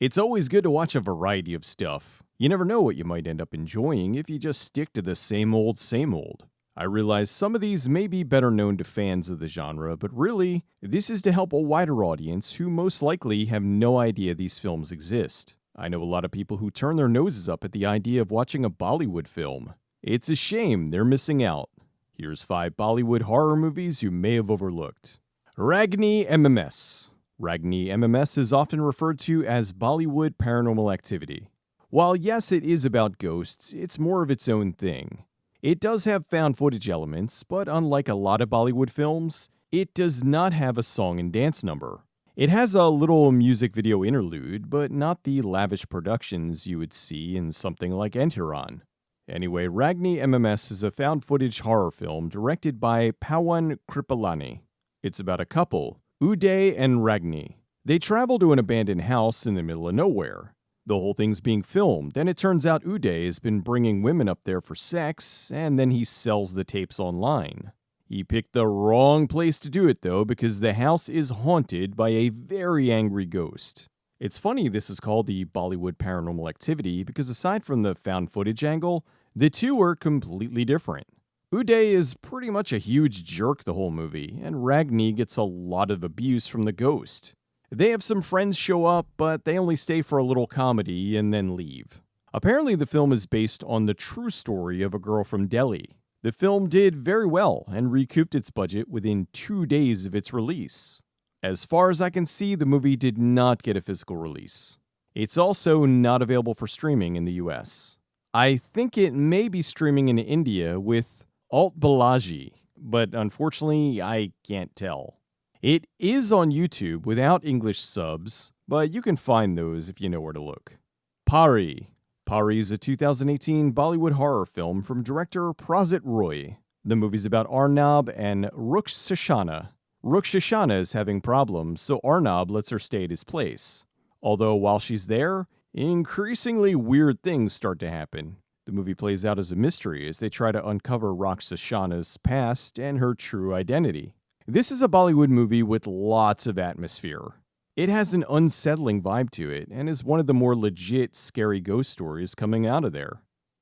It's always good to watch a variety of stuff. You never know what you might end up enjoying if you just stick to the same old, same old. I realize some of these may be better known to fans of the genre, but really, this is to help a wider audience who most likely have no idea these films exist. I know a lot of people who turn their noses up at the idea of watching a Bollywood film. It's a shame they're missing out. Here's 5 Bollywood horror movies you may have overlooked. Ragini MMS. Ragini MMS is often referred to as Bollywood Paranormal Activity. While yes, it is about ghosts, it's more of its own thing. It does have found footage elements, but unlike a lot of Bollywood films, it does not have a song and dance number. It has a little music video interlude, but not the lavish productions you would see in something like Entiran. Anyway, Ragini MMS is a found footage horror film directed by Pawan Kripalani. It's about a couple, Uday and Ragini. They travel to an abandoned house in the middle of nowhere. The whole thing's being filmed, and it turns out Uday has been bringing women up there for sex, and then he sells the tapes online. He picked the wrong place to do it, though, because the house is haunted by a very angry ghost. It's funny this is called the Bollywood Paranormal Activity, because aside from the found footage angle, the two are completely different. Uday is pretty much a huge jerk the whole movie, and Ragini gets a lot of abuse from the ghost. They have some friends show up, but they only stay for a little comedy and then leave. Apparently the film is based on the true story of a girl from Delhi. The film did very well and recouped its budget within 2 days of its release. As far as I can see, the movie did not get a physical release. It's also not available for streaming in the US. I think it may be streaming in India with Alt Balaji, but unfortunately, I can't tell. It is on YouTube without English subs, but you can find those if you know where to look. Pari. Pari is a 2018 Bollywood horror film from director Prasit Roy. The movie's about Arnab and Rukshashana. Rukshashana is having problems, so Arnab lets her stay at his place. Although while she's there, increasingly weird things start to happen. The movie plays out as a mystery as they try to uncover Rukshashana's past and her true identity. This is a Bollywood movie with lots of atmosphere. It has an unsettling vibe to it and is one of the more legit scary ghost stories coming out of there.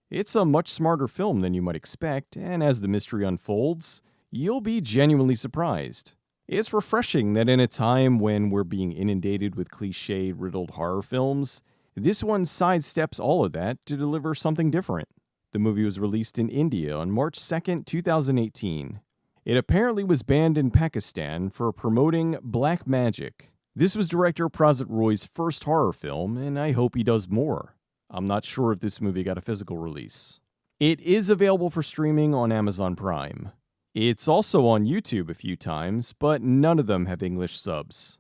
It's a much smarter film than you might expect, and as the mystery unfolds, you'll be genuinely surprised. It's refreshing that in a time when we're being inundated with cliché-riddled horror films, this one sidesteps all of that to deliver something different. The movie was released in India on March 2nd, 2018. It apparently was banned in Pakistan for promoting black magic. This was director Prasit Roy's first horror film, and I hope he does more. I'm not sure if this movie got a physical release. It is available for streaming on Amazon Prime. It's also on YouTube a few times, but none of them have English subs.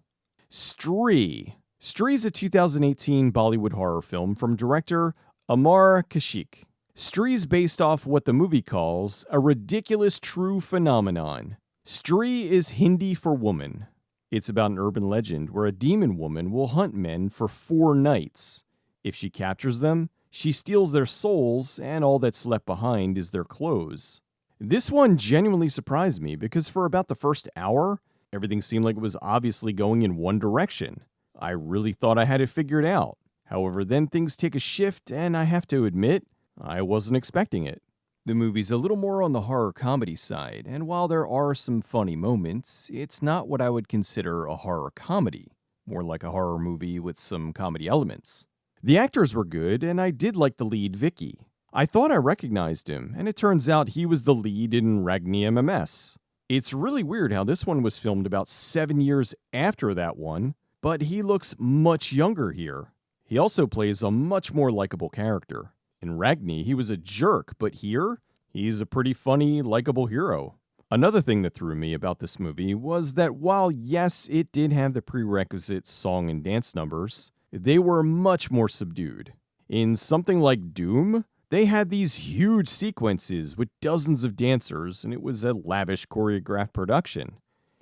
Stree. Stree is a 2018 Bollywood horror film from director Amar Kashik. Stree is based off what the movie calls a ridiculous true phenomenon. Stree is Hindi for woman. It's about an urban legend where a demon woman will hunt men for 4 nights. If she captures them, she steals their souls, and all that's left behind is their clothes. This one genuinely surprised me because for about the first hour, everything seemed like it was obviously going in one direction. I really thought I had it figured out. However, then things take a shift, and I have to admit, I wasn't expecting it. The movie's a little more on the horror comedy side, and while there are some funny moments, it's not what I would consider a horror comedy, more like a horror movie with some comedy elements. The actors were good, and I did like the lead, Vicky. I thought I recognized him, and it turns out he was the lead in Ragini MMS. It's really weird how this one was filmed about 7 years after that one, but he looks much younger here. He also plays a much more likable character. In Ragini, he was a jerk, but here, he's a pretty funny, likable hero. Another thing that threw me about this movie was that while yes, it did have the prerequisite song and dance numbers, they were much more subdued. In something like Doom, they had these huge sequences with dozens of dancers, and it was a lavish choreographed production.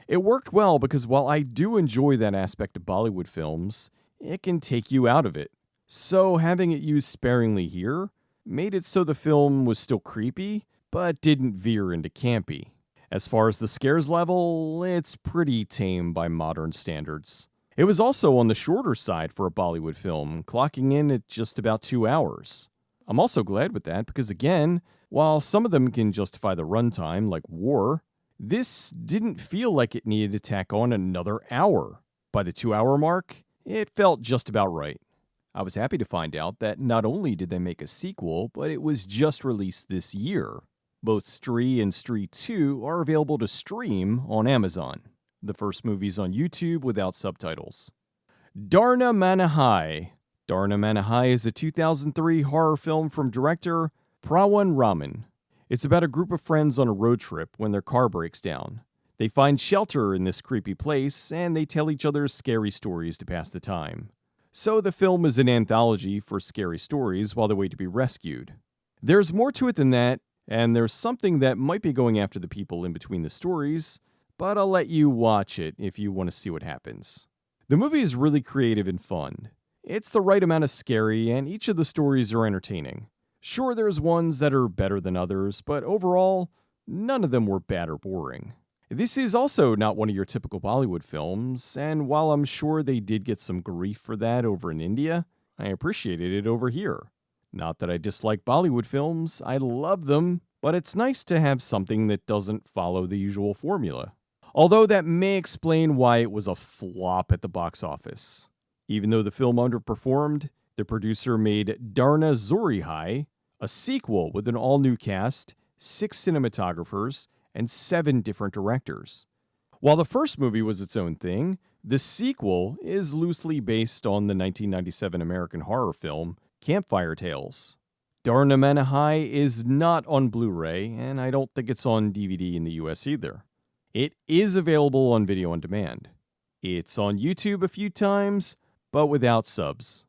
It worked well because while I do enjoy that aspect of Bollywood films, it can take you out of it. So having it used sparingly here made it so the film was still creepy, but didn't veer into campy. As far as the scares level, it's pretty tame by modern standards. It was also on the shorter side for a Bollywood film, clocking in at just about 2 hours. I'm also glad with that because, again, while some of them can justify the runtime, like War, this didn't feel like it needed to tack on another hour. By the 2-hour mark, it felt just about right. I was happy to find out that not only did they make a sequel, but it was just released this year. Both Stree and Stree 2 are available to stream on Amazon. The first movie's on YouTube without subtitles. Darna Mana Hai. Darna Mana Hai is a 2003 horror film from director Prawan Raman. It's about a group of friends on a road trip when their car breaks down. They find shelter in this creepy place, and they tell each other scary stories to pass the time. So the film is an anthology for scary stories while they wait to be rescued. There's more to it than that, and there's something that might be going after the people in between the stories, but I'll let you watch it if you want to see what happens. The movie is really creative and fun. It's the right amount of scary, and each of the stories are entertaining. Sure, there's ones that are better than others, but overall, none of them were bad or boring. This is also not one of your typical Bollywood films, and while I'm sure they did get some grief for that over in India, I appreciated it over here. Not that I dislike Bollywood films, I love them, but it's nice to have something that doesn't follow the usual formula. Although that may explain why it was a flop at the box office. Even though the film underperformed, the producer made Darna Mana Hai, a sequel with an all-new cast, 6 cinematographers, and 7 different directors. While the first movie was its own thing, the sequel is loosely based on the 1997 American horror film Campfire Tales. Darna Mana Hai is not on Blu-ray, and I don't think it's on DVD in the US either. It is available on video on demand. It's on YouTube a few times, but without subs.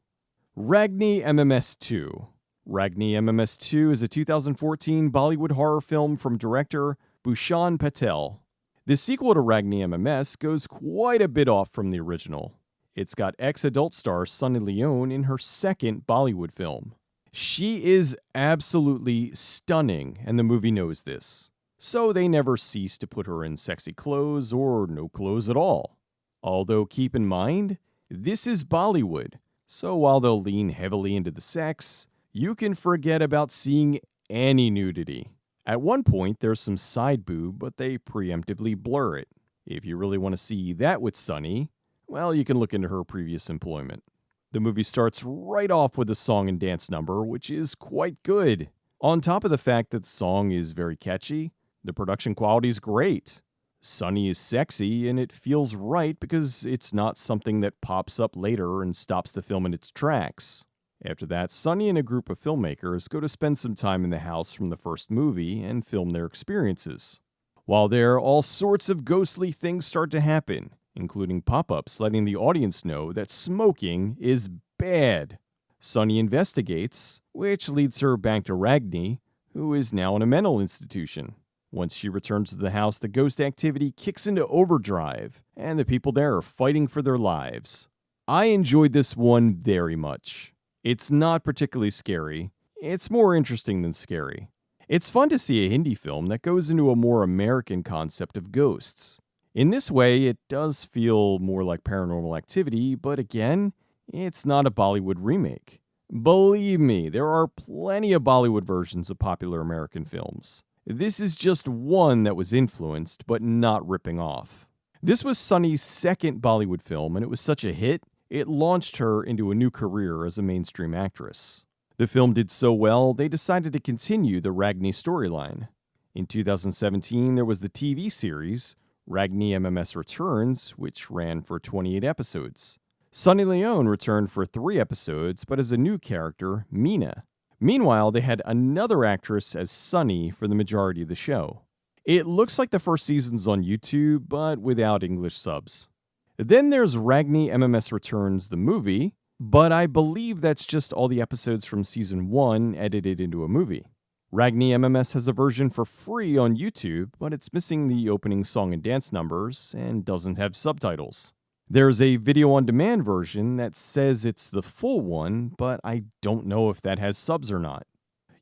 Ragini MMS 2. Ragini MMS 2 is a 2014 Bollywood horror film from director Bhushan Patel. The sequel to Ragini MMS goes quite a bit off from the original. It's got ex-adult star Sunny Leone in her second Bollywood film. She is absolutely stunning, and the movie knows this. So they never cease to put her in sexy clothes or no clothes at all. Although keep in mind, this is Bollywood, so while they'll lean heavily into the sex, you can forget about seeing any nudity. At one point, there's some side boob, but they preemptively blur it. If you really want to see that with Sunny, well, you can look into her previous employment. The movie starts right off with a song and dance number, which is quite good. On top of the fact that the song is very catchy, the production quality is great. Sunny is sexy, and it feels right because it's not something that pops up later and stops the film in its tracks. After that, Sunny and a group of filmmakers go to spend some time in the house from the first movie and film their experiences. While there, all sorts of ghostly things start to happen, including pop-ups letting the audience know that smoking is bad. Sunny investigates, which leads her back to Ragini, who is now in a mental institution. Once she returns to the house, the ghost activity kicks into overdrive, and the people there are fighting for their lives. I enjoyed this one very much. It's not particularly scary. It's more interesting than scary. It's fun to see a Hindi film that goes into a more American concept of ghosts. In this way, it does feel more like Paranormal Activity, but again, it's not a Bollywood remake. Believe me, there are plenty of Bollywood versions of popular American films. This is just one that was influenced, but not ripping off. This was Sunny's second Bollywood film, and it was such a hit, it launched her into a new career as a mainstream actress. The film did so well, they decided to continue the Ragini storyline. In 2017, there was the TV series, Ragini MMS Returns, which ran for 28 episodes. Sunny Leone returned for 3 episodes, but as a new character, Meena. Meanwhile, they had another actress as Sunny for the majority of the show. It looks like the first season's on YouTube, but without English subs. Then there's Ragini MMS Returns the movie, but I believe that's just all the episodes from season 1 edited into a movie. Ragini MMS has a version for free on YouTube, but it's missing the opening song and dance numbers and doesn't have subtitles. There's a video-on-demand version that says it's the full one, but I don't know if that has subs or not.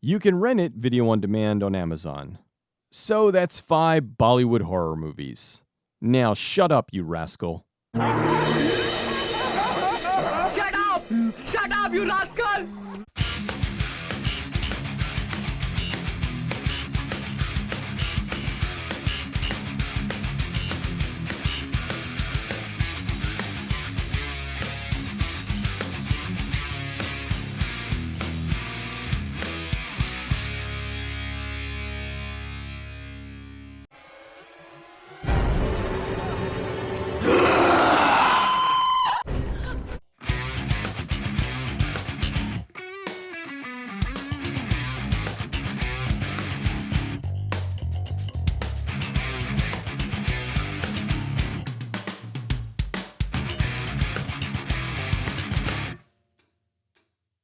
You can rent it video-on-demand on Amazon. So that's 5 Bollywood horror movies. Now shut up, you rascal. Shut up, you rascal!